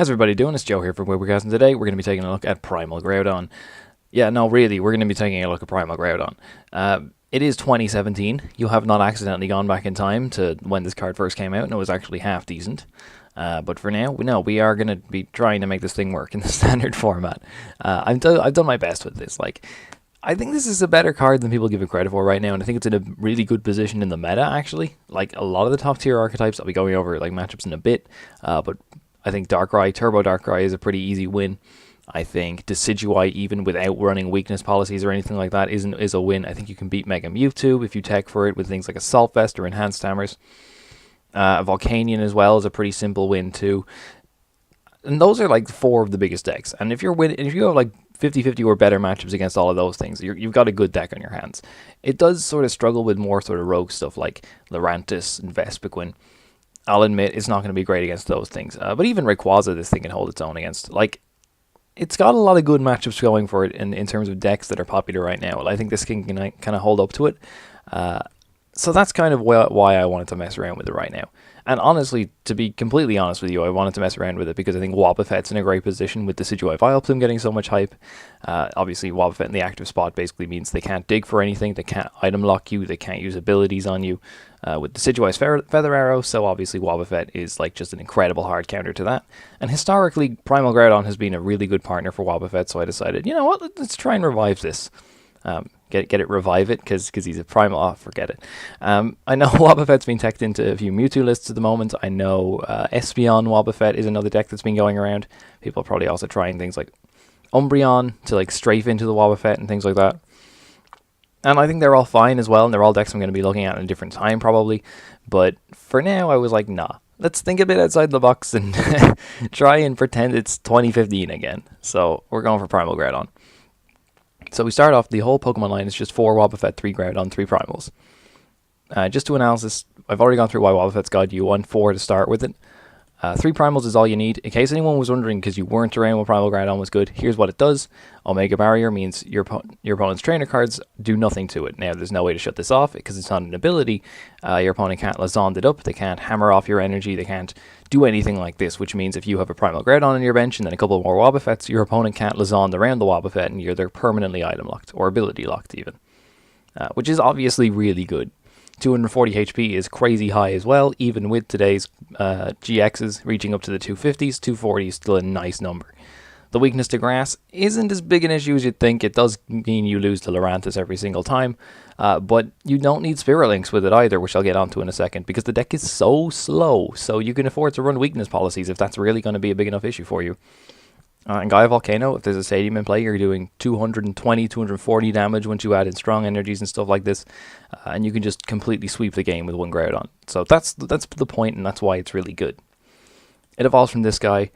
How's everybody doing? It's Joe here from Wobbuffet, and today we're going to be taking a look at Primal Groudon. Yeah, no, really, we're going to be taking a look at Primal Groudon. It is 2017. You have not accidentally gone back in time to when this card first came out, and it was actually half decent. But for now, we are going to be trying to make this thing work in the standard format. I've done my best with this. I think this is a better card than people give it credit for right now, and I think it's in a really good position in the meta, actually. Like, a lot of the top tier archetypes, I'll be going over matchups in a bit, but I think Darkrai, Turbo Darkrai is a pretty easy win. I think Decidueye, even without running weakness policies or anything like that, is a win. I think you can beat Mega Mewtwo if you tech for it with things like Assault Vest or Enhanced Hammers. Volcanion as well is a pretty simple win too. And those are like four of the biggest decks. And if you have like 50-50 or better matchups against all of those things, you've got a good deck on your hands. It does sort of struggle with more sort of rogue stuff like Lurantis and Vespiquen. I'll admit it's not going to be great against those things. But even Rayquaza, this thing can hold its own against. Like, it's got a lot of good matchups going for it in terms of decks that are popular right now. I think this can kind of hold up to it. So that's kind of why I wanted to mess around with it right now. And honestly, to be completely honest with you, I wanted to mess around with it because I think Wobbuffet's in a great position with the Decidueye Vileplume getting so much hype. Obviously, Wobbuffet in the active spot basically means they can't dig for anything, they can't item lock you, they can't use abilities on you. With Decidueye's Feather Arrow, so obviously Wobbuffet is like just an incredible hard counter to that. And historically, Primal Groudon has been a really good partner for Wobbuffet, so I decided, you know what, let's try and revive this. Revive it, because he's a Primal. Oh, forget it. I know Wobbuffet's been teched into a few Mewtwo lists at the moment. I know Espeon Wobbuffet is another deck that's been going around. People are probably also trying things like Umbreon to like strafe into the Wobbuffet and things like that. And I think they're all fine as well, and they're all decks I'm going to be looking at in a different time probably. But for now, I was like, nah. Let's think a bit outside the box and try and pretend it's 2015 again. So we're going for Primal Groudon. So we start off, the whole Pokemon line is just 4 Wobbuffet, 3 Groudon, 3 Primals. Just to analysis, I've already gone through why Wobbuffet's got you on 4 to start with it. 3 Primals is all you need. In case anyone was wondering, because you weren't around when Primal Groudon was good, here's what it does. Omega Barrier means your opponent's trainer cards do nothing to it. Now, there's no way to shut this off, because it's not an ability. Your opponent can't Lysandre it up, they can't hammer off your energy, they can't do anything like this, which means if you have a Primal Groudon on your bench and then a couple more Wobbuffets, your opponent can't Lysandre around the Wobbuffet, and they're permanently item locked, or ability locked even. Which is obviously really good. 240 HP is crazy high as well, even with today's GXs reaching up to the 250s. 240 is still a nice number. The weakness to grass isn't as big an issue as you'd think. It does mean you lose to Lurantis every single time, but you don't need Spirit Links with it either, which I'll get onto in a second, because the deck is so slow, so you can afford to run weakness policies if that's really going to be a big enough issue for you. And Gaia Volcano, if there's a stadium in play, you're doing 220, 240 damage once you add in strong energies and stuff like this, and you can just completely sweep the game with 1 Groudon. So that's the point, and that's why it's really good. It evolves from this guy.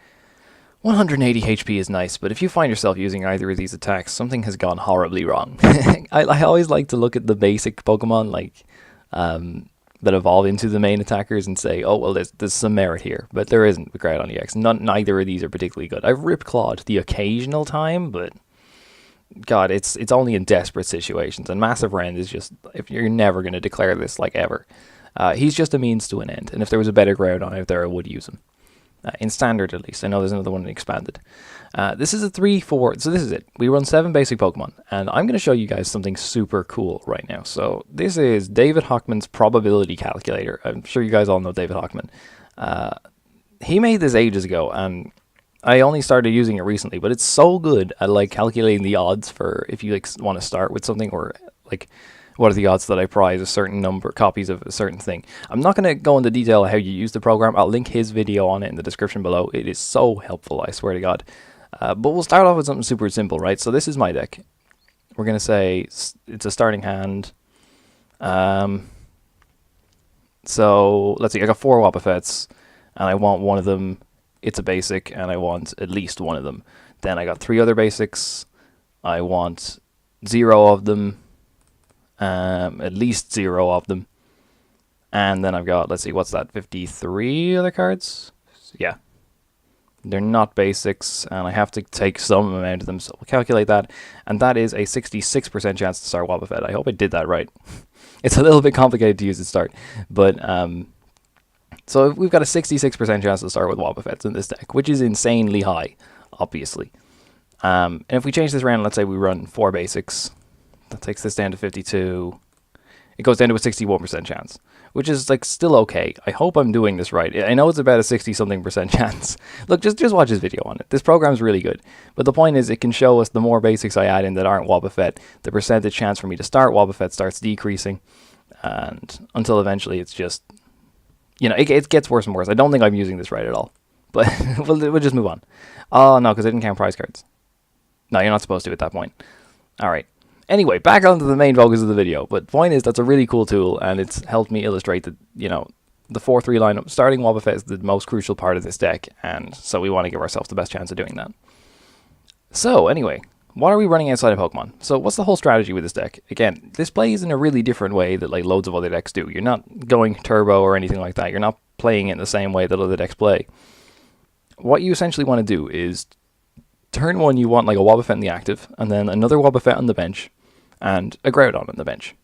180 HP is nice, but if you find yourself using either of these attacks, something has gone horribly wrong. I always like to look at the basic Pokemon, like that evolve into the main attackers and say, oh, well, there's some merit here, but there isn't with Groudon-EX. Neither of these are particularly good. I've Ripclawed the occasional time, but God, it's only in desperate situations, and Massive Rend is just, if you're never going to declare this like ever. He's just a means to an end, and if there was a better Groudon out there, I would use him. In standard, at least. I know there's another one in expanded. This is a 3-4, so this is it. We run 7 basic Pokemon, and I'm going to show you guys something super cool right now. So this is David Hockman's probability calculator. I'm sure you guys all know David Hockman. He made this ages ago, and I only started using it recently, but it's so good at like calculating the odds for if you like want to start with something, or like what are the odds that I prize a certain number copies of a certain thing. I'm not going to go into detail how you use the program. I'll link his video on it in the description below. It is so helpful, I swear to God. But we'll start off with something super simple, right? So this is my deck. We're going to say it's a starting hand. So let's see, I got 4 Wobbuffets, and I want one of them. It's a basic, and I want at least one of them. Then I got 3 other basics. I want 0 of them. At least 0 of them. And then I've got, let's see, what's that, 53 other cards? Yeah. They're not basics, and I have to take some amount of them, so we'll calculate that. And that is a 66% chance to start Wobbuffet. I hope I did that right. It's a little bit complicated to use at start, but So we've got a 66% chance to start with Wobbuffets in this deck, which is insanely high, obviously. And if we change this around, let's say we run 4 basics, that takes this down to 52. It goes down to a 61% chance, which is like still okay. I hope I'm doing this right. I know it's about a 60-something% chance. Look, just watch this video on it. This program's really good. But the point is, it can show us the more basics I add in that aren't Wobbuffet, the percentage chance for me to start Wobbuffet starts decreasing, and until eventually it's just, you know, it gets worse and worse. I don't think I'm using this right at all. But we'll just move on. Oh, no, because I didn't count prize cards. No, you're not supposed to at that point. All right. Anyway, back onto the main focus of the video. But the point is, that's a really cool tool, and it's helped me illustrate that, you know, the 4-3 lineup, starting Wobbuffet is the most crucial part of this deck, and so we want to give ourselves the best chance of doing that. So, anyway, what are we running outside of Pokemon? So, what's the whole strategy with this deck? Again, this plays in a really different way that, like, loads of other decks do. You're not going turbo or anything like that. You're not playing it in the same way that other decks play. What you essentially want to do is, turn 1, you want, like, a Wobbuffet in the active, and then another Wobbuffet on the bench, and a Groudon on the bench.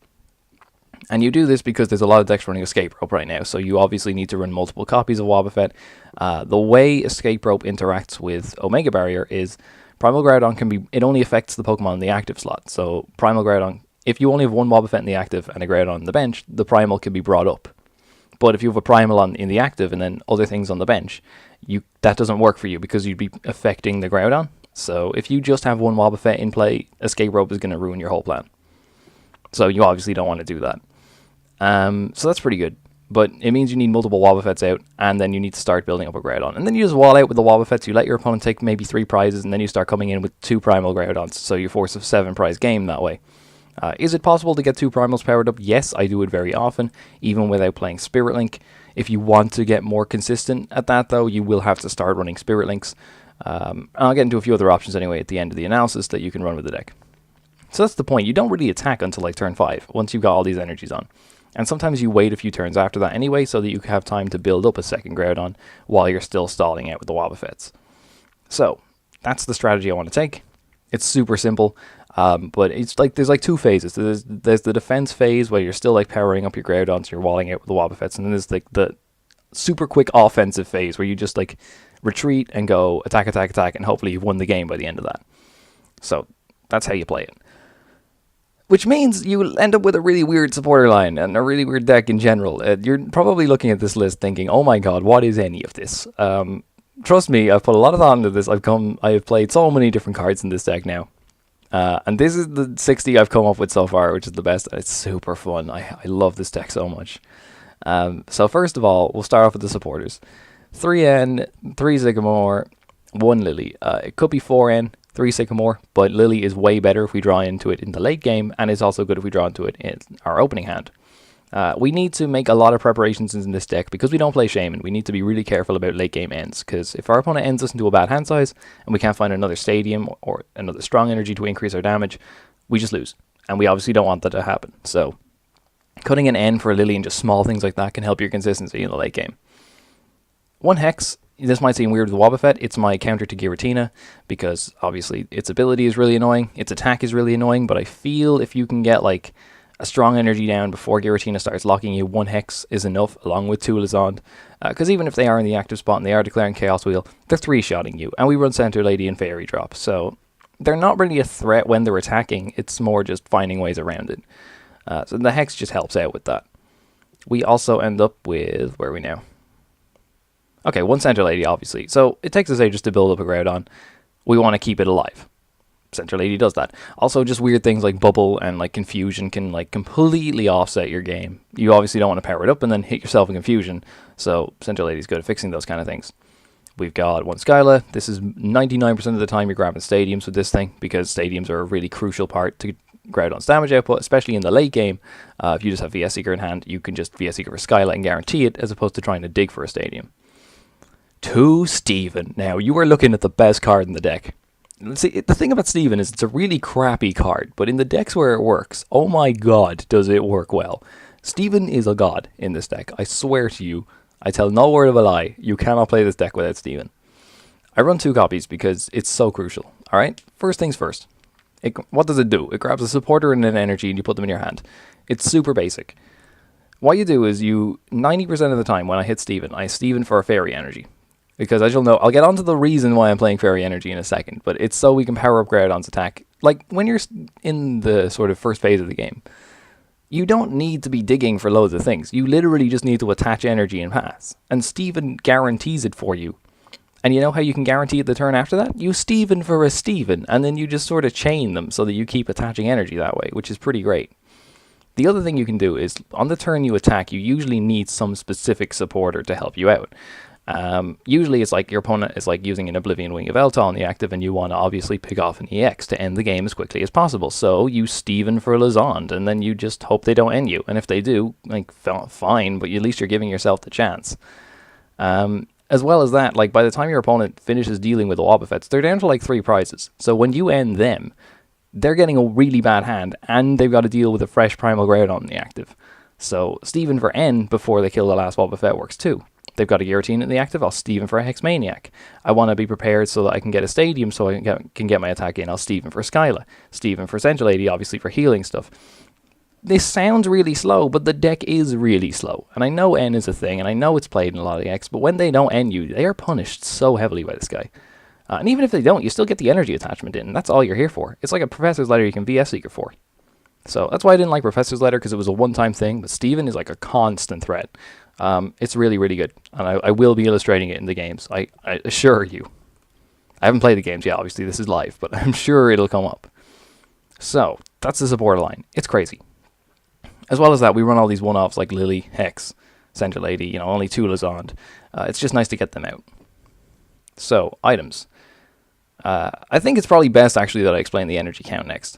And you do this because there's a lot of decks running Escape Rope right now, so you obviously need to run multiple copies of Wobbuffet. The way Escape Rope interacts with Omega Barrier is Primal Groudon can be, it only affects the Pokemon in the active slot. So Primal Groudon, if you only have one Wobbuffet in the active and a Groudon on the bench, the Primal can be brought up. But if you have a Primal in the active and then other things on the bench, that doesn't work for you because you'd be affecting the Groudon. So if you just have one Wobbuffet in play, Escape Rope is going to ruin your whole plan. So you obviously don't want to do that. So that's pretty good. But it means you need multiple Wobbuffets out, and then you need to start building up a Groudon. And then you just wall out with the Wobbuffets, you let your opponent take maybe 3 prizes, and then you start coming in with 2 Primal Groudons, so you force a 7 prize game that way. Is it possible to get 2 Primals powered up? Yes, I do it very often, even without playing Spirit Link. If you want to get more consistent at that, though, you will have to start running Spirit Links. I'll get into a few other options anyway at the end of the analysis that you can run with the deck. So that's the point. You don't really attack until like turn 5, once you've got all these energies on. And sometimes you wait a few turns after that anyway, so that you have time to build up a second Groudon while you're still stalling out with the Wobbuffets. So, that's the strategy I want to take. It's super simple, but it's like there's like 2 phases. There's the defense phase where you're still like powering up your Groudons, you're walling out with the Wobbuffets, and then there's like the super quick offensive phase where you just like retreat and go attack, attack, attack, and hopefully you've won the game by the end of that. So that's how you play it. Which means you'll end up with a really weird supporter line and a really weird deck in general. You're probably looking at this list thinking, oh my god, what is any of this? Trust me, I've put a lot of thought into this. I've played so many different cards in this deck now. And this is the 60 I've come up with so far, which is the best. It's super fun. I love this deck so much. So first of all, we'll start off with the supporters. 3N, 3 Sycamore, 1 Lillie. It could be 4N, 3 Sycamore, but Lillie is way better if we draw into it in the late game, and it's also good if we draw into it in our opening hand. We need to make a lot of preparations in this deck because we don't play Shaman. We need to be really careful about late game ends, because if our opponent ends us into a bad hand size and we can't find another Stadium or another Strong Energy to increase our damage, we just lose. And we obviously don't want that to happen. So cutting an N for a Lillie and just small things like that can help your consistency in the late game. 1 Hex. This might seem weird with Wobbuffet. It's my counter to Giratina, because obviously its ability is really annoying, its attack is really annoying, but I feel if you can get like a Strong Energy down before Giratina starts locking you, 1 Hex is enough, along with 2 Lysandre. Because even if they are in the active spot and they are declaring Chaos Wheel, they're 3-shotting you, and we run Center Lady and Fairy Drop, so they're not really a threat when they're attacking, it's more just finding ways around it. So the Hex just helps out with that. We also end up with, where are we now? Okay, 1 Center Lady, obviously. So it takes us ages to build up a Groudon. We want to keep it alive. Center Lady does that. Also, just weird things like Bubble and like Confusion can like completely offset your game. You obviously don't want to power it up and then hit yourself in Confusion. So Center Lady's good at fixing those kind of things. We've got 1 Skyla. This is 99% of the time you're grabbing Stadiums with this thing, because Stadiums are a really crucial part to Groudon's damage output, especially in the late game. If you just have VS Seeker in hand, you can just VS Seeker for Skyla and guarantee it, as opposed to trying to dig for a Stadium. 2 Steven. Now, you are looking at the best card in the deck. See, the thing about Steven is it's a really crappy card, but in the decks where it works, oh my god, does it work well. Steven is a god in this deck. I swear to you, I tell no word of a lie, you cannot play this deck without Steven. I run 2 copies because it's so crucial. Alright, first things first. What does it do? It grabs a supporter and an energy and you put them in your hand. It's super basic. what you do is 90% of the time when I hit Steven, I Steven for a Fairy Energy. Because as you'll know, I'll get onto the reason why I'm playing Fairy Energy in a second, but it's so we can power up Groudon's attack. Like, when you're in the sort of first phase of the game, you don't need to be digging for loads of things. You literally just need to attach energy and pass. And Steven guarantees it for you. And you know how you can guarantee it the turn after that? You Steven for a Steven, and then you just sort of chain them so that you keep attaching energy that way, which is pretty great. The other thing you can do is, on the turn you attack, you usually need some specific supporter to help you out. Usually it's like your opponent is like using an Oblivion Wing of Eltal on the active, and you want to obviously pick off an EX to end the game as quickly as possible. So you Steven for Lysandre, and then you just hope they don't end you. And if they do, like, fine, but at least you're giving yourself the chance. As well as that, like, by the time your opponent finishes dealing with the Wobbuffets, they're down to like 3 prizes. So when you end them, they're getting a really bad hand, and they've got to deal with a fresh Primal Groudon on the active. So Steven for N before they kill the last Wobbuffet works too. They've got a Guillotine in the active, I'll Steven for a Hex Maniac. I want to be prepared so that I can get a Stadium so I can get my attack in, I'll Steven for Skyla. Steven for Central Lady, obviously for healing stuff. This sounds really slow, but the deck is really slow. And I know N is a thing, and I know it's played in a lot of decks, but when they don't N you, they are punished so heavily by this guy. And even if they don't, you still get the energy attachment in, and that's all you're here for. It's like a Professor's Letter you can VS Seeker for. So that's why I didn't like Professor's Letter, because it was a one-time thing, but Steven is like a constant threat. It's really, really good, and I will be illustrating it in the games, I assure you. I haven't played the games yet, obviously, this is live, but I'm sure it'll come up. So, that's the support line. It's crazy. As well as that, we run all these one-offs like Lillie, Hex, Central Lady, you know, only 2 Lysandre. It's just nice to get them out. So, items. I think it's probably best, actually, that I explain the energy count next.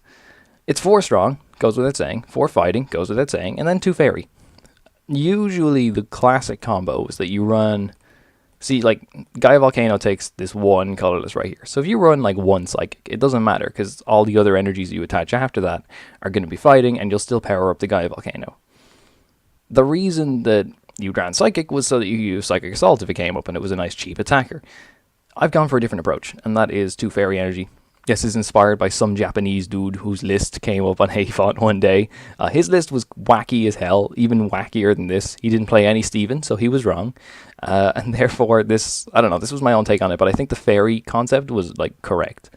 It's 4 strong, goes without saying, 4 fighting, goes without saying, and then 2 fairy. Usually the classic combo is that you run, see, like, Gaia Volcano takes this 1 colorless right here. So if you run like 1 psychic, it doesn't matter, because all the other energies you attach after that are going to be fighting, and you'll still power up the Gaia Volcano. The reason that you ran psychic was so that you could use Psychic Assault if it came up, and it was a nice cheap attacker. I've gone for a different approach, and that is 2 fairy energy. This is inspired by some Japanese dude whose list came up on Hayfont one day. His list was wacky as hell, even wackier than this. He didn't play any Steven, so he was wrong. And therefore, this, I don't know, this was my own take on it, but I think the fairy concept was, like, correct.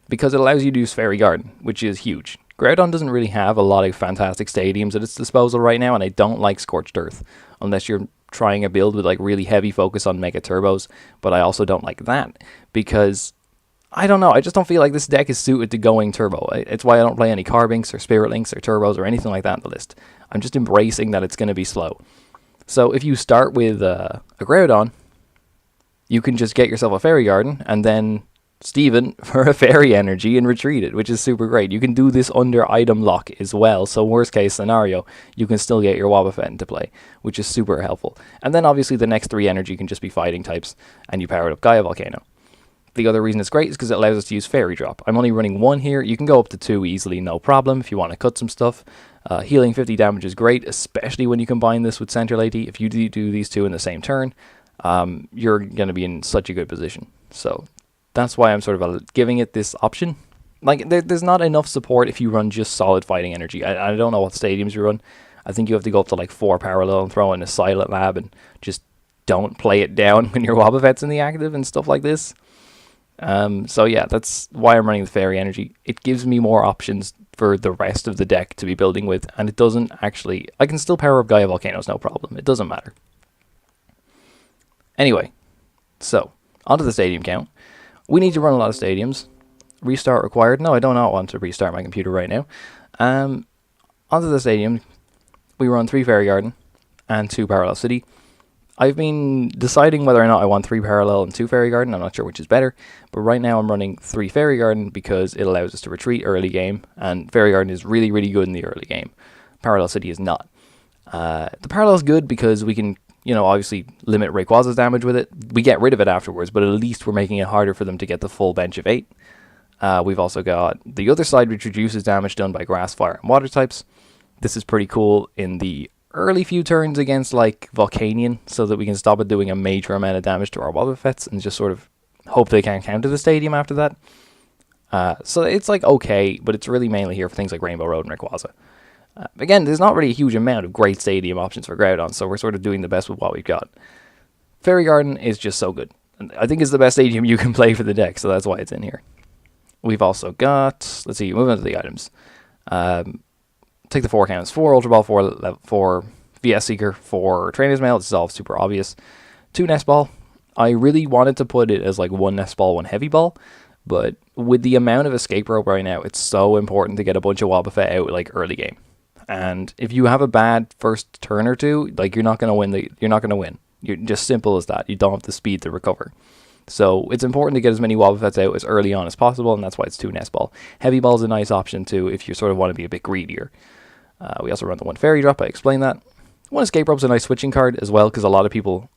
Because it allows you to use Fairy Garden, which is huge. Groudon doesn't really have a lot of fantastic stadiums at its disposal right now, and I don't like Scorched Earth, unless you're trying a build with, like, really heavy focus on Mega Turbos, but I also don't like that, because I don't know, I just don't feel like this deck is suited to going turbo. It's why I don't play any Carbinks or Spirit Links or Turbos or anything like that in the list. I'm just embracing that it's going to be slow. So if you start with a Groudon, you can just get yourself a Fairy Garden and then Steven for a Fairy Energy and retreat it, which is super great. You can do this under item lock as well, so worst case scenario, you can still get your Wobbuffet into play, which is super helpful. And then obviously the next 3 energy can just be fighting types, and you power it up Gaia Volcano. The other reason it's great is because it allows us to use Fairy Drop. I'm only running 1 here. You can go up to 2 easily, no problem, if you want to cut some stuff. Healing 50 damage is great, especially when you combine this with Central Lady. If you do these 2 in the same turn, you're going to be in such a good position. So that's why I'm sort of giving it this option. Like, there's not enough support if you run just solid fighting energy. I don't know what stadiums you run. I think you have to go up to like 4 parallel and throw in a Silent Lab and just don't play it down when your Wobbuffet's in the active and stuff like this. So yeah, that's why I'm running the Fairy Energy. It gives me more options for the rest of the deck to be building with, and it doesn't actually, I can still power up Gaia Volcanoes, no problem. It doesn't matter. Anyway, so, onto the stadium count. We need to run a lot of stadiums. Restart required. No, I do not want to restart my computer right now. Onto the stadium, we run 3 Fairy Garden and 2 Parallel City. I've been deciding whether or not I want 3 Parallel and 2 Fairy Garden. I'm not sure which is better, but right now I'm running 3 Fairy Garden because it allows us to retreat early game, and Fairy Garden is really, really good in the early game. Parallel City is not. The Parallel is good because we can, you know, obviously limit Rayquaza's damage with it. We get rid of it afterwards, but at least we're making it harder for them to get the full bench of 8. We've also got the other side, which reduces damage done by Grass, Fire, and Water types. This is pretty cool in the early few turns against like Volcanion, so that we can stop it doing a major amount of damage to our Wobbuffets and just sort of hope they can't counter the stadium after that. So it's like okay, but it's really mainly here for things like Rainbow Road and Rayquaza. Again, there's not really a huge amount of great stadium options for Groudon, so we're sort of doing the best with what we've got. Fairy Garden is just so good. I think it's the best stadium you can play for the deck, so that's why it's in here. We've also got, let's see, moving on to the items. Take the 4 counts. 4 Ultra Ball, 4 VS Seeker, 4 Trainers Mail. This is all super obvious. 2 Nest Ball. I really wanted to put it as like 1 Nest Ball, 1 Heavy Ball, but with the amount of Escape Rope right now, it's so important to get a bunch of Wobbuffet out like early game. And if you have a bad first turn or two, like you're not going to win. You're just simple as that. You don't have the speed to recover. So it's important to get as many Wobbuffets out as early on as possible, and that's why it's 2 Nest Ball. Heavy Ball is a nice option too if you sort of want to be a bit greedier. We also run the 1 Fairy Drop, I explained that. 1 Escape Rope is a nice switching card as well, because a lot of people,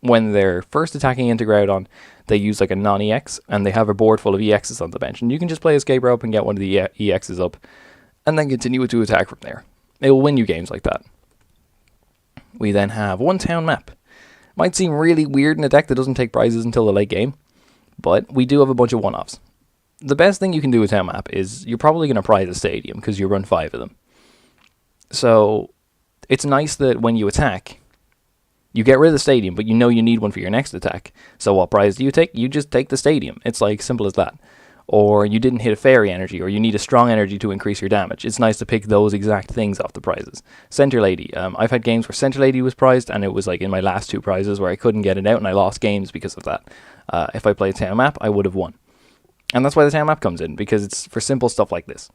when they're first attacking into Groudon, they use like a non-EX, and they have a board full of EXs on the bench, and you can just play Escape Rope and get one of the EXs up, and then continue to attack from there. It will win you games like that. We then have 1 Town Map. Might seem really weird in a deck that doesn't take prizes until the late game, but we do have a bunch of one-offs. The best thing you can do with Town Map is you're probably going to prize a stadium, because you run 5 of them. So it's nice that when you attack, you get rid of the stadium, but you know you need one for your next attack. So what prize do you take? You just take the stadium. It's like simple as that. Or you didn't hit a fairy energy, or you need a strong energy to increase your damage. It's nice to pick those exact things off the prizes. Center Lady. I've had games where Center Lady was prized, and it was like in my last 2 prizes where I couldn't get it out, and I lost games because of that. If I played Town Map, I would have won. And that's why the Town Map comes in, because it's for simple stuff like this.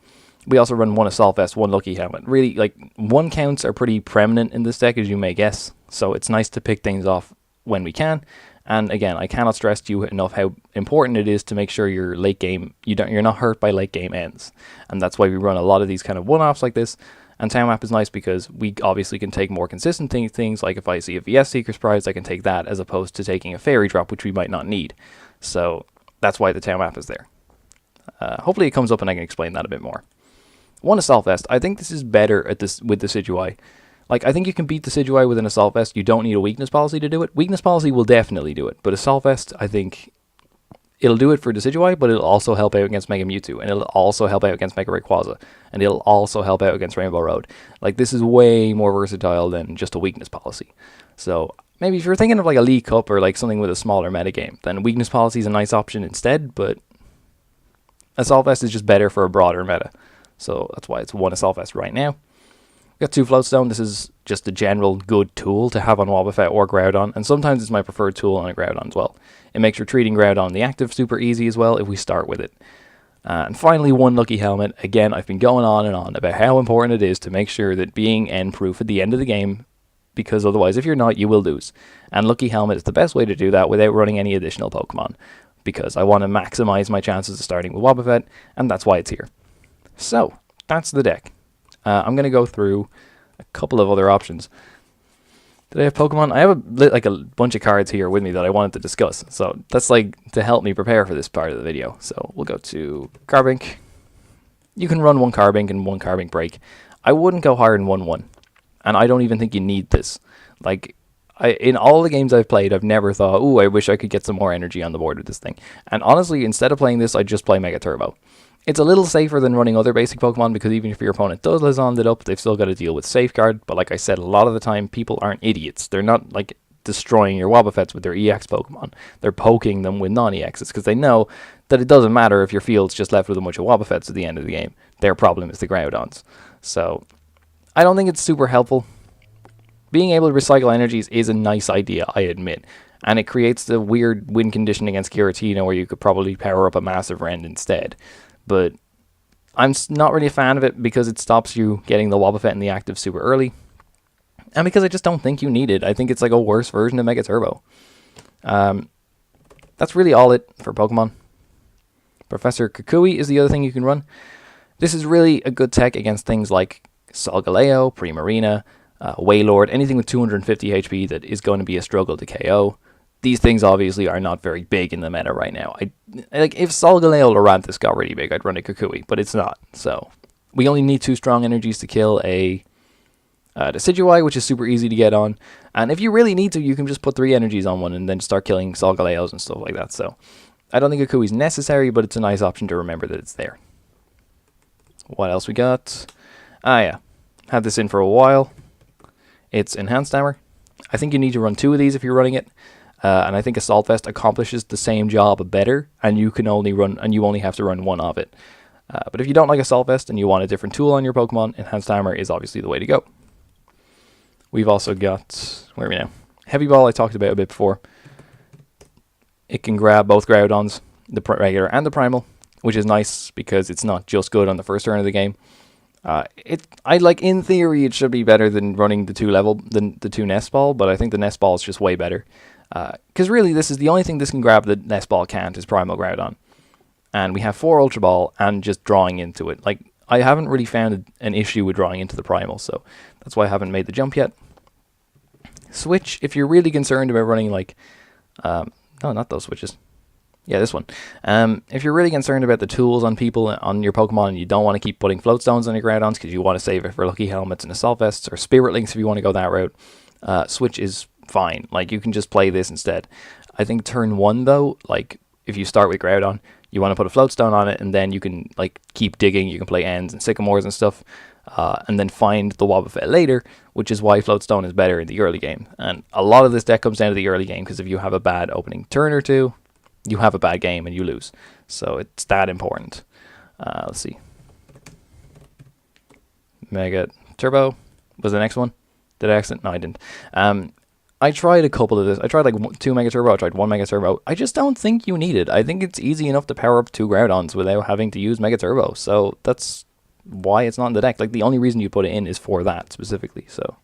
We also run 1 Assault Vest, 1 Lucky Helmet. Really, like, 1 counts are pretty preeminent in this deck, as you may guess. So it's nice to pick things off when we can. And again, I cannot stress to you enough how important it is to make sure your late game, you're not hurt by late game ends. And that's why we run a lot of these kind of one-offs like this. And Town Map is nice because we obviously can take more consistent things, like if I see a VS Seeker's prize, I can take that as opposed to taking a Fairy Drop, which we might not need. So that's why the Town Map is there. Hopefully it comes up and I can explain that a bit more. 1 Assault Vest. I think this is better at this with the Decidueye. Like, I think you can beat the Decidueye with an Assault Vest. You don't need a Weakness Policy to do it. Weakness Policy will definitely do it. But Assault Vest, I think, it'll do it for Decidueye, but it'll also help out against Mega Mewtwo. And it'll also help out against Mega Rayquaza. And it'll also help out against Rainbow Road. Like, this is way more versatile than just a Weakness Policy. So, maybe if you're thinking of like a League Cup or like something with a smaller metagame, then Weakness Policy is a nice option instead, but Assault Vest is just better for a broader meta. So that's why it's 1 Assault Vest right now. We've got 2 Float Stone. This is just a general good tool to have on Wobbuffet or Groudon, and sometimes it's my preferred tool on a Groudon as well. It makes retreating Groudon in the active super easy as well if we start with it. And finally, 1 Lucky Helmet. Again, I've been going on and on about how important it is to make sure that being end-proof at the end of the game, because otherwise, if you're not, you will lose. And Lucky Helmet is the best way to do that without running any additional Pokemon, because I want to maximize my chances of starting with Wobbuffet, and that's why it's here. So, that's the deck. I'm going to go through a couple of other options. Did I have Pokemon? I have a bunch of cards here with me that I wanted to discuss. So, that's like to help me prepare for this part of the video. So, we'll go to Carbink. You can run 1 Carbink and 1 Carbink break. I wouldn't go higher than 1-1. And I don't even think you need this. Like, in all the games I've played, I've never thought, ooh, I wish I could get some more energy on the board with this thing. And honestly, instead of playing this, I'd just play Mega Turbo. It's a little safer than running other basic Pokemon, because even if your opponent does Lysandre it up, they've still got to deal with Safeguard. But like I said, a lot of the time, people aren't idiots. They're not like destroying your Wobbuffets with their EX Pokemon. They're poking them with non-EXs, because they know that it doesn't matter if your field's just left with a bunch of Wobbuffets at the end of the game. Their problem is the Groudons. So, I don't think it's super helpful. Being able to recycle energies is a nice idea, I admit. And it creates the weird win condition against Giratina where you could probably power up a massive Rend instead. But I'm not really a fan of it because it stops you getting the Wobbuffet in the active super early. And because I just don't think you need it. I think it's like a worse version of Mega Turbo. That's really all it for Pokemon. Professor Kukui is the other thing you can run. This is really a good tech against things like Solgaleo, Primarina, Wailord, anything with 250 HP that is going to be a struggle to KO. These things obviously are not very big in the meta right now. Like if Solgaleo Loranthus got really big, I'd run a Kukui, but it's not. So we only need 2 strong energies to kill a Decidueye, which is super easy to get on. And if you really need to, you can just put 3 energies on one and then start killing Solgaleos and stuff like that. So I don't think Kukui is necessary, but it's a nice option to remember that it's there. What else we got? Ah, yeah. Had this in for a while. It's Enhanced Hammer. I think you need to run 2 of these if you're running it. And I think Assault Vest accomplishes the same job better, and you only have to run 1 of it. But if you don't like Assault Vest and you want a different tool on your Pokemon, Enhanced Hammer is obviously the way to go. We've also got, where are we now? Heavy Ball I talked about a bit before. It can grab both Groudons, the regular and the Primal, which is nice because it's not just good on the first turn of the game. In theory, it should be better than running the 2 Nest Ball, but I think the Nest Ball is just way better. Because really, this is the only thing this can grab that Nest Ball can't is Primal Groudon. And we have 4 Ultra Ball and just drawing into it. Like, I haven't really found an issue with drawing into the Primal, so that's why I haven't made the jump yet. Switch, if you're really concerned about running like... no, not those switches. Yeah, this one. If you're really concerned about the tools on people, on your Pokemon, and you don't want to keep putting Float Stones on your Groudons because you want to save it for Lucky Helmets and Assault Vests, or Spirit Links if you want to go that route, Switch is fine. Like, you can just play this instead. I think turn 1, though, like, if you start with Groudon, you want to put a Float Stone on it, and then you can, like, keep digging. You can play Ends and Sycamores and stuff, and then find the Wobbuffet later, which is why Float Stone is better in the early game. And a lot of this deck comes down to the early game, because if you have a bad opening turn or 2, you have a bad game and you lose. So it's that important. Let's see. Mega Turbo was the next one. Did I accident? No, I didn't. I tried a couple of this. I tried like 2 Mega Turbo. I tried 1 Mega Turbo. I just don't think you need it. I think it's easy enough to power up 2 Groudons without having to use Mega Turbo. So that's why it's not in the deck. Like, the only reason you put it in is for that specifically. So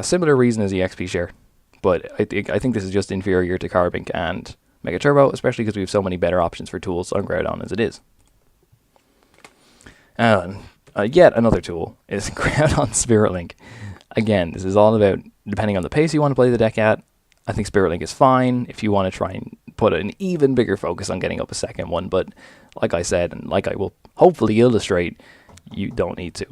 similar reason as EXP share. But I think this is just inferior to Carbink and Mega Turbo, especially because we have so many better options for tools on Groudon as it is. Yet another tool is Groudon Spirit Link. Again, this is all about depending on the pace you want to play the deck at. I think Spirit Link is fine if you want to try and put an even bigger focus on getting up a second one. But like I said, and like I will hopefully illustrate, you don't need to.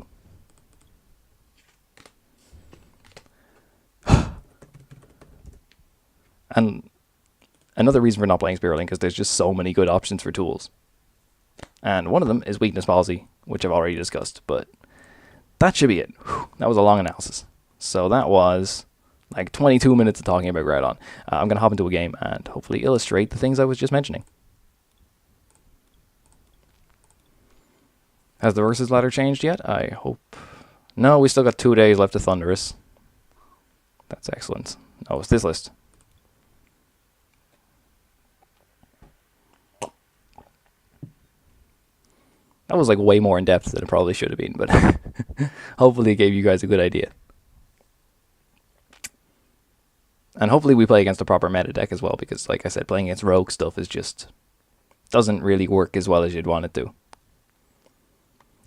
And another reason for not playing Spirit Link is there's just so many good options for tools. And one of them is Weakness Policy, which I've already discussed, but that should be it. Whew, that was a long analysis. So that was like 22 minutes of talking about Groudon. I'm going to hop into a game and hopefully illustrate the things I was just mentioning. Has the versus ladder changed yet? I hope. No, we still got 2 days left of Thundurus. That's excellent. Oh, it's this list. That was like way more in depth than it probably should have been, but hopefully it gave you guys a good idea. And hopefully we play against a proper meta deck as well, because like I said, playing against rogue stuff is just doesn't really work as well as you'd want it to.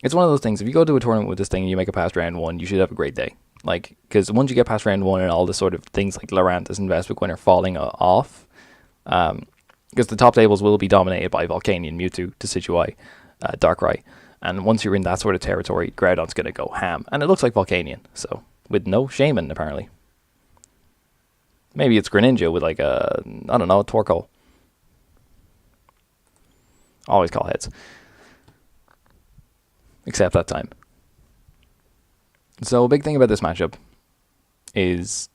It's one of those things, if you go to a tournament with this thing and you make it past round 1, you should have a great day. Like, because once you get past round 1 and all the sort of things like Lurantis and Vespiquen are falling off, because the top tables will be dominated by Volcanion, Mewtwo, Decidueye, Darkrai, and once you're in that sort of territory, Groudon's going to go ham. And it looks like Volcanion, so with no Shaman, apparently. Maybe it's Greninja with like a, I don't know, a Torkoal. Always call heads. Except that time. So a big thing about this matchup is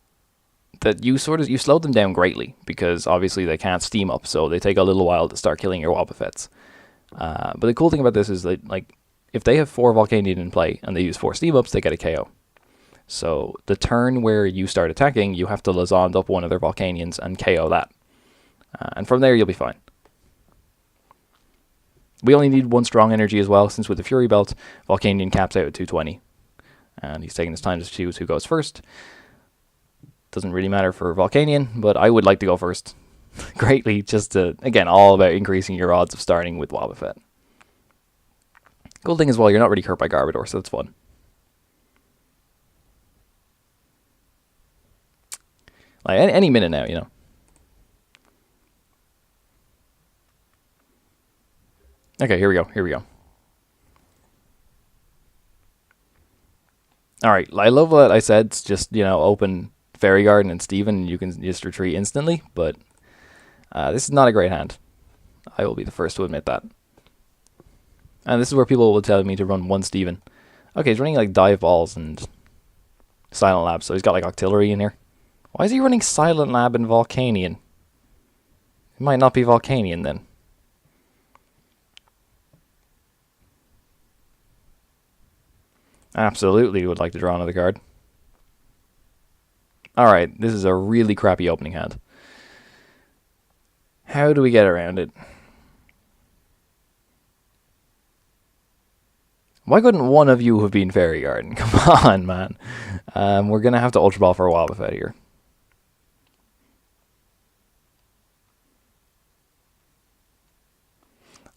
that you slowed them down greatly, because obviously they can't steam up, so they take a little while to start killing your Wobbuffets. But the cool thing about this is that, like, if they have 4 Volcanion in play and they use 4 steam ups, they get a KO. So the turn where you start attacking, you have to Lysandre up one of their Volcanions and KO that. And from there, you'll be fine. We only need 1 strong energy as well, since with the Fury Belt, Volcanion caps out at 220. And he's taking his time to choose who goes first. Doesn't really matter for Volcanion, but I would like to go first. Greatly, just to, again, all about increasing your odds of starting with Wobbuffet. Cool thing as well, you're not really hurt by Garbodor, so that's fun. Like, any minute now, you know. Okay, here we go. Alright, I love what I said, it's just, you know, open Fairy Garden and Steven, and you can just retreat instantly, but this is not a great hand. I will be the first to admit that. And this is where people will tell me to run one Steven. Okay, he's running like Dive Balls and Silent Lab, so he's got like Octillery in here. Why is he running Silent Lab and Volcanion? It might not be Volcanion then. Absolutely would like to draw another card. Alright, this is a really crappy opening hand. How do we get around it? Why couldn't one of you have been Fairy Garden? Come on, man. We're going to have to Ultra Ball for a Wobbuffet here.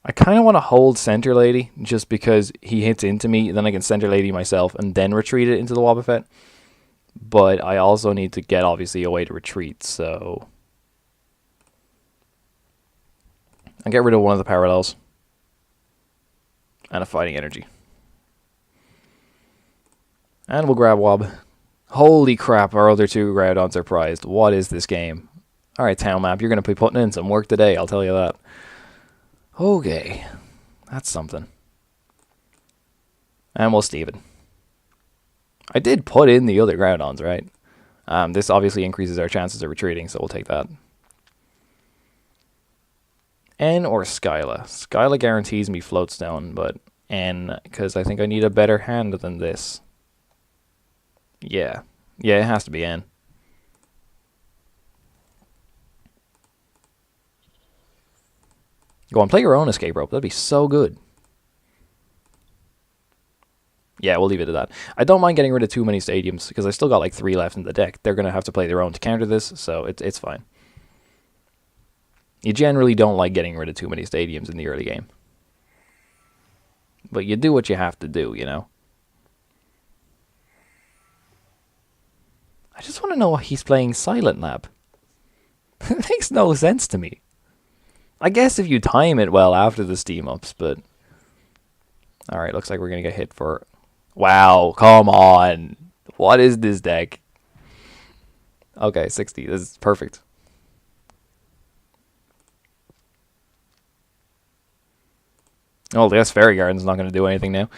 I kind of want to hold Center Lady just because he hits into me. Then I can Center Lady myself and then retreat it into the Wobbuffet. But I also need to get, obviously, a way to retreat, so I'll get rid of one of the parallels. And a Fighting Energy. And we'll grab Wob. Holy crap, our other two Groudons are prized. What is this game? Alright, Town Map, you're going to be putting in some work today, I'll tell you that. Okay. That's something. And we'll Steven. I did put in the other Groudons, right? This obviously increases our chances of retreating, so we'll take that. N or Skyla? Skyla guarantees me Float Stone, but N, because I think I need a better hand than this. Yeah. Yeah, it has to be N. Go on, play your own Escape Rope. That'd be so good. Yeah, we'll leave it at that. I don't mind getting rid of too many stadiums, because I still got like 3 left in the deck. They're going to have to play their own to counter this, so it's fine. You generally don't like getting rid of too many stadiums in the early game. But you do what you have to do, you know? I just want to know why he's playing Silent Lab. It makes no sense to me. I guess if you time it well after the steam ups, but... Alright, looks like we're going to get hit for... Wow, come on. What is this deck? Okay, 60. This is perfect. Oh, the Fairy Garden's not going to do anything now.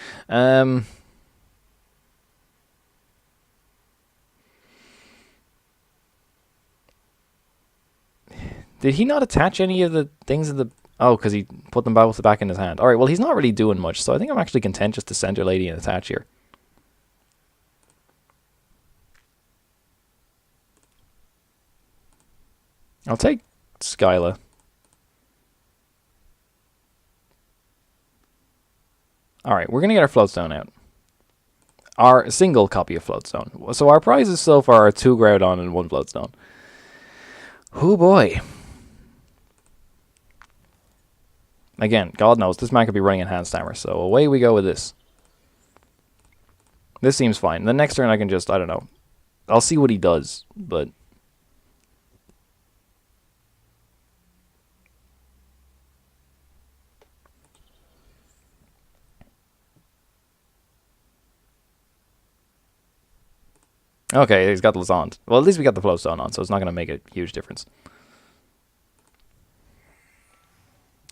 Did he not attach any of the things in the... Oh, because he put them both back in his hand. Alright, well, he's not really doing much, so I think I'm actually content just to Center Lady and attach here. I'll take Skyla. Alright, we're going to get our Float Stone out. Our single copy of Float Stone. So our prizes so far are 2 Groudon and 1 Float Stone. Oh boy. Again, God knows, this man could be running in Hand Stammer, so away we go with this. This seems fine. The next turn I can just, I don't know. I'll see what he does, but... Okay, he's got Lysandre. Well, at least we got the Float Stone on, so it's not going to make a huge difference.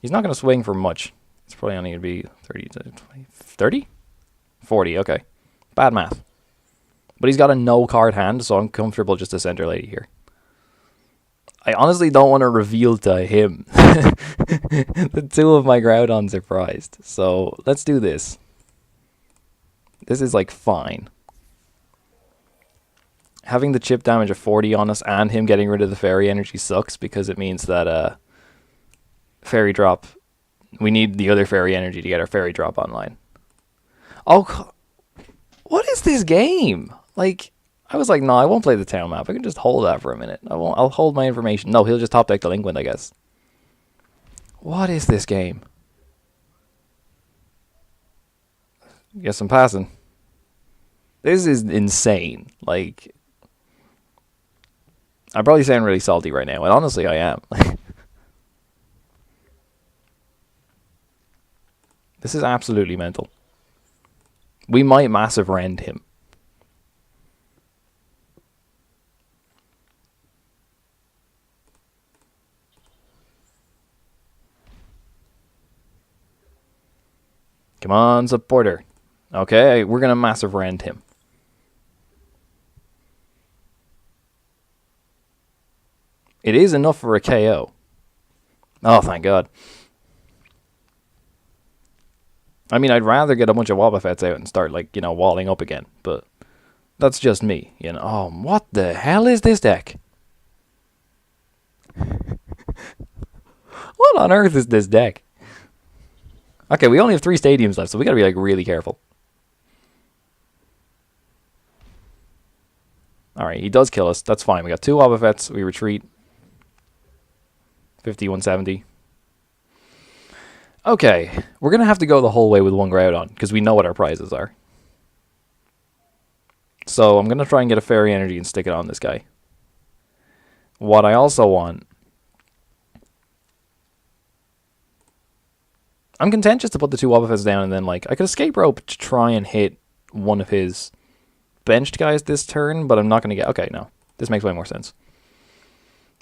He's not going to swing for much. It's probably only going to be 30 to 20, 30? 40, okay. Bad math. But he's got a no-card hand, so I'm comfortable just to Center Lady here. I honestly don't want to reveal to him. The 2 of my Groudons are prized. So, let's do this. This is, like, fine. Having the chip damage of 40 on us and him getting rid of the Fairy Energy sucks because it means that Fairy Drop, we need the other Fairy Energy to get our Fairy Drop online. Oh, what is this game? Like, I was like, no, I won't play the Town Map. I can just hold that for a minute. I'll hold my information. No, he'll just top deck Delinquent, I guess. What is this game? Guess I'm passing. This is insane. Like... I'm probably sounding really salty right now, and honestly, I am. This is absolutely mental. We might massive rend him. Come on, supporter. Okay, we're going to massive rend him. It is enough for a KO. Oh, thank God. I mean, I'd rather get a bunch of Wobbuffets out and start, like, you know, walling up again. But that's just me, you know. Oh, what the hell is this deck? What on earth is this deck? Okay, we only have 3 stadiums left, so we gotta be, like, really careful. Alright, he does kill us. That's fine. We got 2 Wobbuffets. We retreat. 50, 170. Okay, we're going to have to go the whole way with 1 Groudon, because we know what our prizes are. So I'm going to try and get a Fairy Energy and stick it on this guy. What I also want... I'm content just to put the 2 Wobbuffets down, and then, like, I could Escape Rope to try and hit one of his benched guys this turn, but I'm not going to get... Okay, no. This makes way more sense.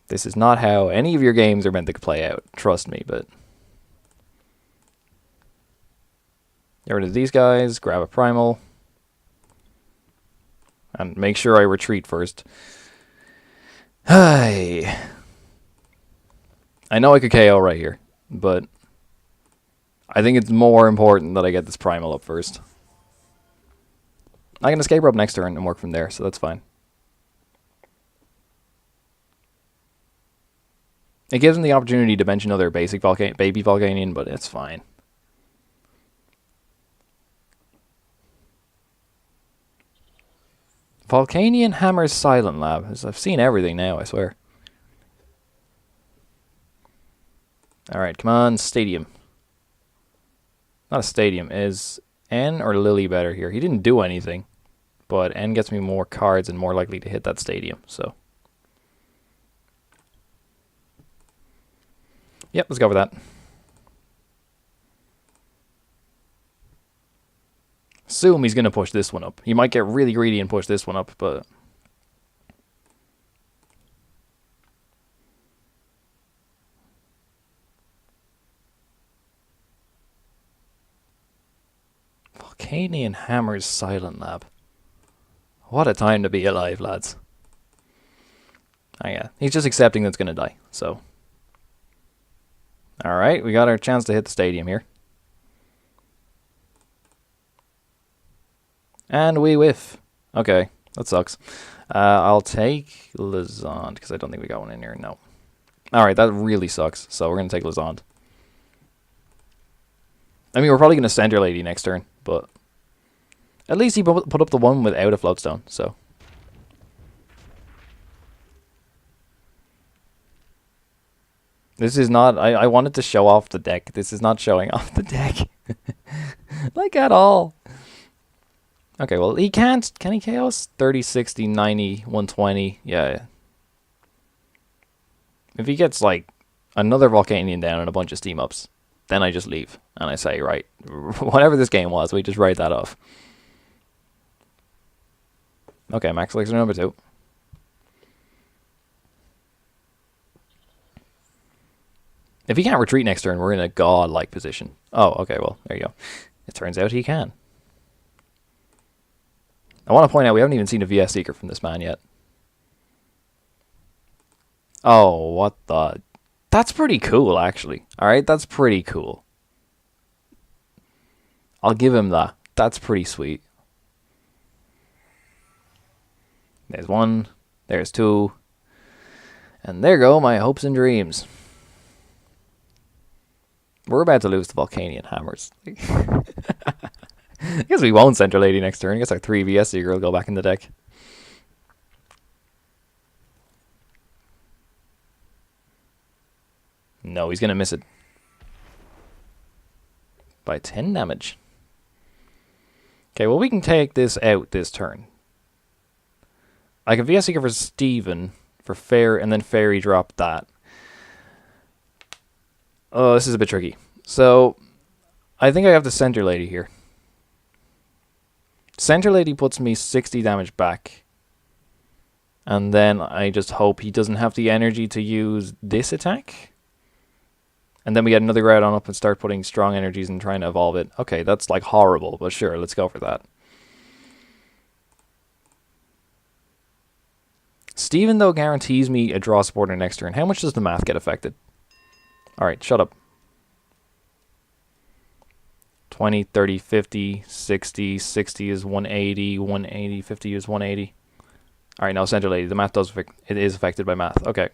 This is not how any of your games are meant to play out. Trust me, but... Get rid of these guys, grab a Primal, and make sure I retreat first. Hi. I know I could KO right here, but I think it's more important that I get this Primal up first. I can Escape Rope next turn and work from there, so that's fine. It gives him the opportunity to bench another basic baby Volcanion, but it's fine. Volcanion hammers Silent Lab. I've seen everything now, I swear. Alright, come on, Stadium. Not a Stadium. Is N or Lillie better here? He didn't do anything, but N gets me more cards and more likely to hit that Stadium, so... Yep, let's go for that. Assume he's going to push this one up. He might get really greedy and push this one up, but... Volcanion hammers Silent Lab. What a time to be alive, lads. Oh yeah, he's just accepting that's going to die, so... Alright, we got our chance to hit the Stadium here. And we whiff. Okay, that sucks. I'll take Lysandre, because I don't think we got one in here. No. Alright, that really sucks. So we're going to take Lysandre. I mean, we're probably going to Center Lady next turn, but... At least he put up the one without a Float Stone, so... This is not... I wanted to show off the deck. This is not showing off the deck. Like, at all. Okay, well, he can't. Can he KO us? 30, 60, 90, 120. Yeah. If he gets, like, another Volcanion down and a bunch of Steam Ups, then I just leave. And I say, right, whatever this game was, we just write that off. Okay, Max Elixir number 2. If he can't retreat next turn, we're in a god-like position. Oh, okay, well, there you go. It turns out he can. I want to point out we haven't even seen a VS Seeker from this man yet. Oh, what the... That's pretty cool, actually. Alright, that's pretty cool. I'll give him that. That's pretty sweet. There's 1. There's 2. And there go my hopes and dreams. We're about to lose the Volcanion hammers. I guess we won't Center Lady next turn. I guess our 3 VS Seeker will go back in the deck. No, he's going to miss it. By 10 damage. Okay, well, we can take this out this turn. I can VS Seeker for Steven, for Fair, and then Fairy Drop that. Oh, this is a bit tricky. So, I think I have the Center Lady here. Center Lady puts me 60 damage back. And then I just hope he doesn't have the energy to use this attack. And then we get another Groudon up and start putting strong energies and trying to evolve it. Okay, that's like horrible, but sure, let's go for that. Steven, though, guarantees me a draw supporter next turn. How much does the math get affected? Alright, shut up. 20, 30, 50, 60, 60 is 180, 180, 50 is 180. Alright, now Central 80. The math does it is affected by math. Okay.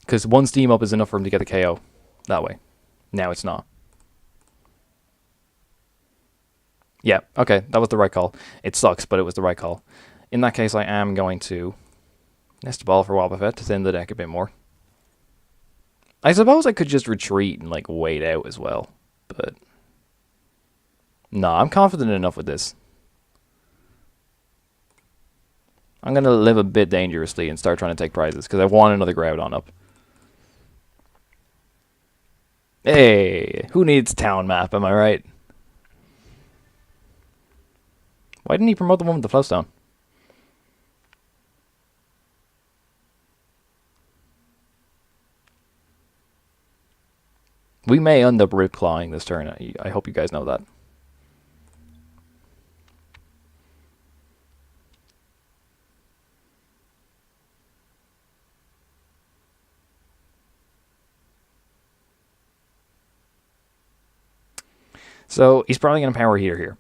Because one steam up is enough for him to get the KO that way. Now it's not. Yeah, okay, that was the right call. It sucks, but it was the right call. In that case, I am going to nest a ball for Wobbuffet to thin the deck a bit more. I suppose I could just retreat and like wait out as well, but no, I'm confident enough with this. I'm going to live a bit dangerously and start trying to take prizes because I want another Groudon up. Hey, who needs Town Map, am I right? Why didn't he promote the one with the Float Stone? We may end up rip clawing this turn. I hope you guys know that. So he's probably going to power heater here.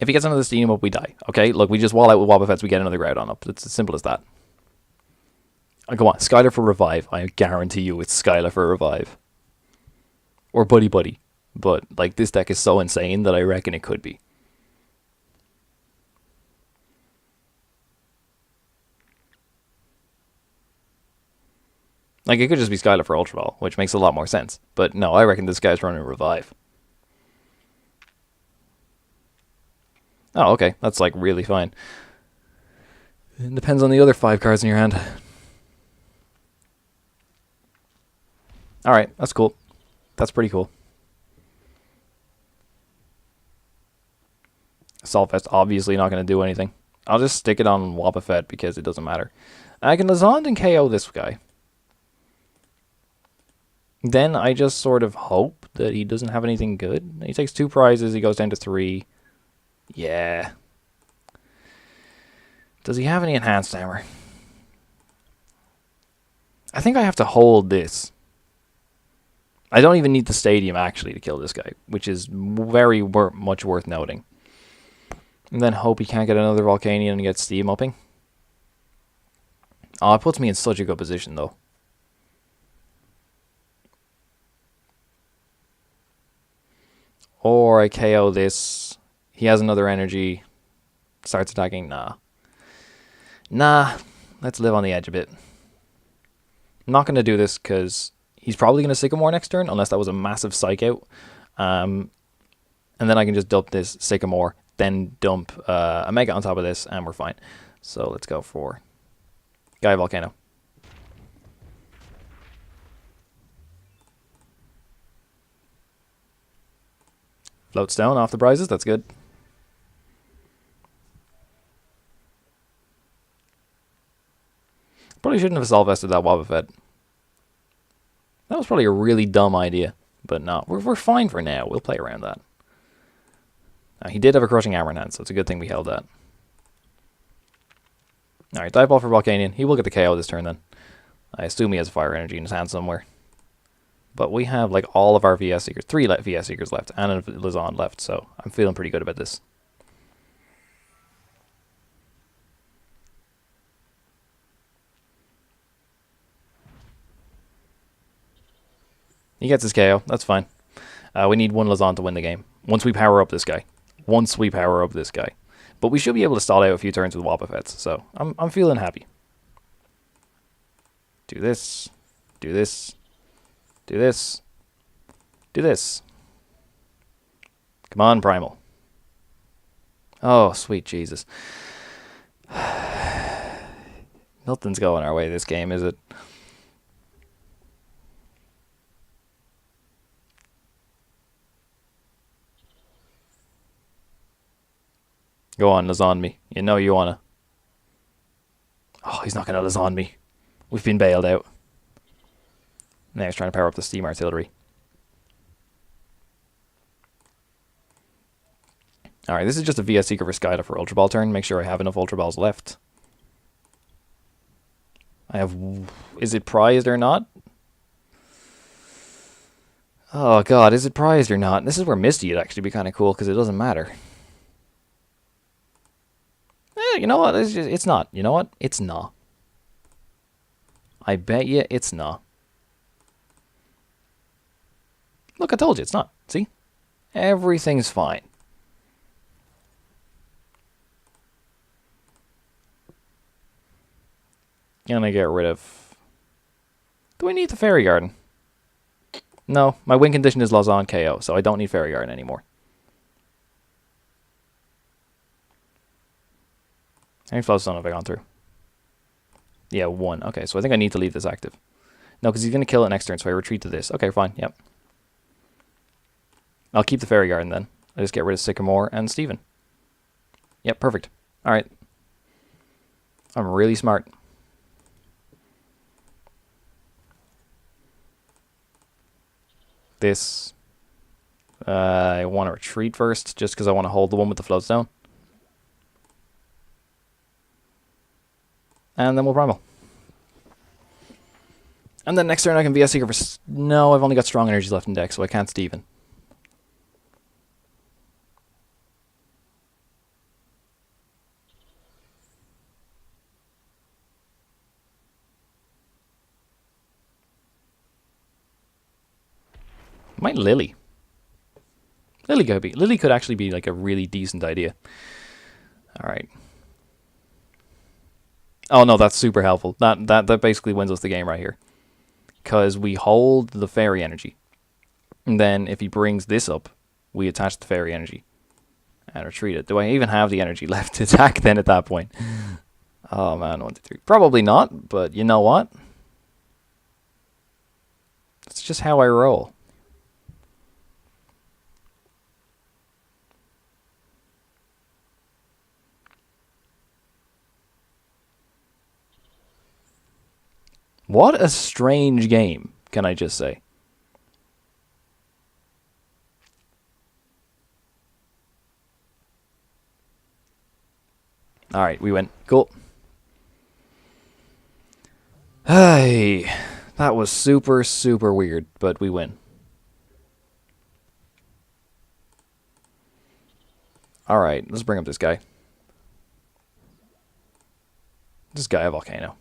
If he gets another steam up, we die. Okay, look, we just wall out with Wobbuffets, we get another Groudon up. It's as simple as that. Oh, come on, Skyla for revive. I guarantee you it's Skyla for revive. Or Buddy Buddy. But, like, this deck is so insane that I reckon it could be. Like, it could just be Skyla for Ultra Ball, which makes a lot more sense. But no, I reckon this guy's running revive. Oh, okay. That's, like, really fine. It depends on the other 5 cards in your hand. Alright, that's cool. That's pretty cool. Assault Vest obviously not going to do anything. I'll just stick it on Wobbuffet because it doesn't matter. I can Lysandre and KO this guy. Then I just sort of hope that he doesn't have anything good. He takes 2 prizes, he goes down to 3. Yeah. Does he have any enhanced hammer? I think I have to hold this. I don't even need the stadium actually to kill this guy, which is very much worth noting. And then hope he can't get another Volcanion and get steam upping. Oh, it puts me in such a good position though. Or I KO this. He has another energy. Starts attacking. Nah. Nah. Let's live on the edge a bit. I'm not going to do this because he's probably going to Sycamore next turn, unless that was a massive Psych out. And then I can just dump this Sycamore, then dump a Mega on top of this, and we're fine. So let's go for Gaia Volcano. Float Stone off the prizes, that's good. Probably shouldn't have Assault Vested that Wobbuffet. That was probably a really dumb idea. But no, we're fine for now. We'll play around that. Now, he did have a Crushing Hammer in hand, so it's a good thing we held that. Alright, Dive Ball for Volcanion. He will get the KO this turn then. I assume he has Fire Energy in his hand somewhere. But we have like all of our VS Seekers, 3 VS Seekers left, and a Lysandre left, so I'm feeling pretty good about this. He gets his KO, that's fine. We need 1 Lysandre to win the game. Once we power up this guy. But we should be able to stall out a few turns with Wobbuffets, so I'm feeling happy. Do this. Do this. Do this. Do this. Come on, Primal. Oh, sweet Jesus. Nothing's going our way this game, is it? Go on, Lysandre me. You know you wanna. Oh, he's not gonna Lysandre me. We've been bailed out. Now he's trying to power up the Steam Artillery. Alright, this is just a VS Seeker for Skyla for Ultra Ball turn. Make sure I have enough Ultra Balls left. I have... Is it prized or not? Oh god, is it prized or not? This is where Misty would actually be kind of cool, because it doesn't matter. You know what? It's not. You know what? It's not. I bet you it's not. Look, I told you it's not. See? Everything's fine. Gonna get rid of... Do I need the Fairy Garden? No, my win condition is Lysandre KO, so I don't need Fairy Garden anymore. How many Float Stone have I gone through? Yeah, 1. Okay, so I think I need to leave this active. No, because he's going to kill it next turn, so I retreat to this. Okay, fine, yep. I'll keep the Fairy Garden then. I just get rid of Sycamore and Steven. Yep, perfect. Alright. I'm really smart. This. I want to retreat first, just because I want to hold the one with the Float Stone. And then we'll Primal. And then next turn I can VS Seeker for... No, I've only got Strong Energies left in deck, so I can't Steven. Might Lillie. Lillie could actually be like a really decent idea. Alright. Oh no, that's super helpful. That basically wins us the game right here. Because we hold the Fairy Energy. And then if he brings this up, we attach the Fairy Energy. And retreat it. Do I even have the energy left to attack then at that point? Oh man, 1, 2, 3. Probably not, but you know what? It's just how I roll. What a strange game, can I just say. Alright, we win. Cool. Hey, that was super, super weird, but we win. Alright, let's bring up this guy. This guy a Volcano.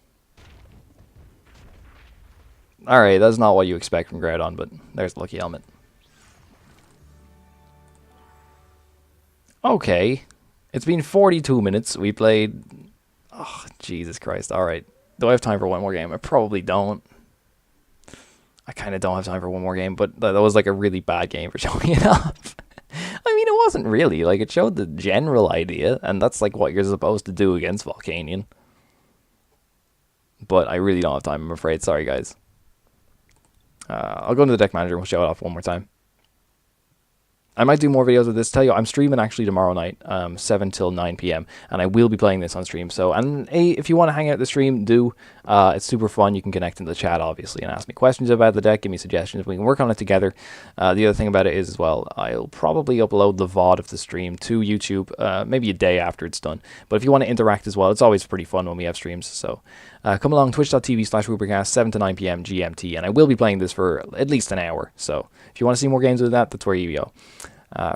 Alright, that's not what you expect from Groudon, but there's the Lucky Helmet. Okay. It's been 42 minutes. We played... Oh, Jesus Christ. Alright. Do I have time for one more game? I probably don't. I kind of don't have time for one more game, but that was like a really bad game for showing it off. I mean, it wasn't really. Like, it showed the general idea, and that's like what you're supposed to do against Volcanion. But I really don't have time, I'm afraid. Sorry, guys. I'll go into the deck manager and we'll show it off one more time. I might do more videos of this. Tell you, I'm streaming actually tomorrow night, 7 till 9 p.m. and I will be playing this on stream. So, and hey, if you want to hang out the stream, do. It's super fun. You can connect in the chat, obviously, and ask me questions about the deck. Give me suggestions. We can work on it together. The other thing about it is, as well, I'll probably upload the VOD of the stream to YouTube, maybe a day after it's done. But if you want to interact as well, it's always pretty fun when we have streams. So, come along, twitch.tv/Rubricast, 7 to 9 p.m. GMT, and I will be playing this for at least an hour. So, if you want to see more games of that, that's where you go.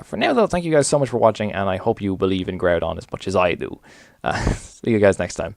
For now, though, thank you guys so much for watching, and I hope you believe in Groudon as much as I do. See you guys next time.